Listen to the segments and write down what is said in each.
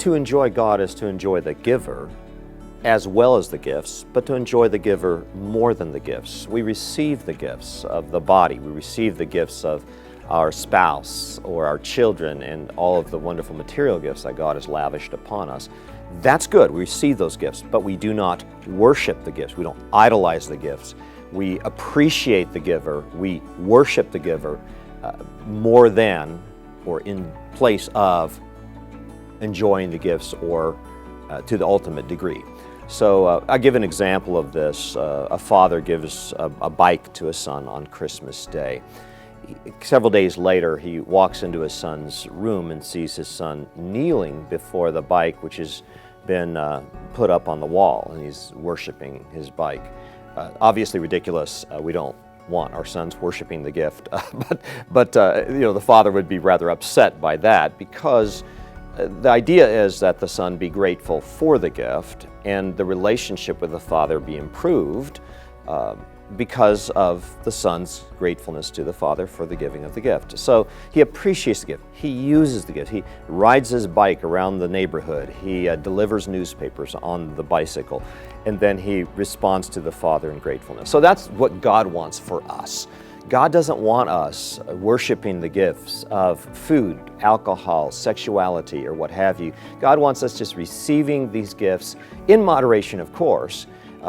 To enjoy God is to enjoy the giver as well as the gifts, but to enjoy the giver more than the gifts. We receive the gifts of the body. We receive the gifts of our spouse or our children and all of the wonderful material gifts that God has lavished upon us. That's good. We receive those gifts, but we do not worship the gifts. We don't idolize the gifts. We appreciate the giver. We worship the giver more than or in place of enjoying the gifts or to the ultimate degree. So I'll give an example of this. A father gives a bike to his son on Christmas Day. Several days later, he walks into his son's room and sees his son kneeling before the bike, which has been put up on the wall, and he's worshiping his bike. Obviously ridiculous. We don't want our sons worshiping the gift, but the father would be rather upset by that, because the idea is that the son be grateful for the gift and the relationship with the father be improved because of the son's gratefulness to the father for the giving of the gift. So he appreciates the gift. He uses the gift. He rides his bike around the neighborhood. He delivers newspapers on the bicycle, and then he responds to the father in gratefulness. So that's what God wants for us. God doesn't want us worshiping the gifts of food, alcohol, sexuality, or what have you. God wants us just receiving these gifts in moderation, of course,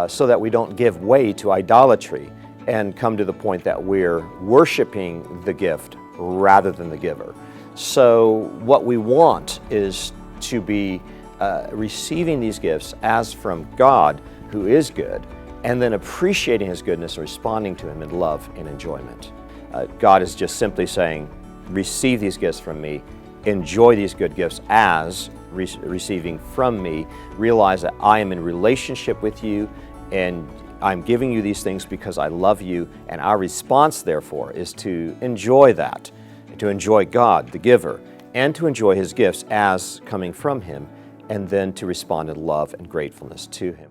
so that we don't give way to idolatry and come to the point that we're worshiping the gift rather than the giver. So what we want is to be receiving these gifts as from God, who is good, and then appreciating His goodness and responding to Him in love and enjoyment. God is just simply saying, receive these gifts from me, enjoy these good gifts as receiving from me, realize that I am in relationship with you, and I'm giving you these things because I love you, and our response, therefore, is to enjoy that, to enjoy God, the giver, and to enjoy His gifts as coming from Him, and then to respond in love and gratefulness to Him.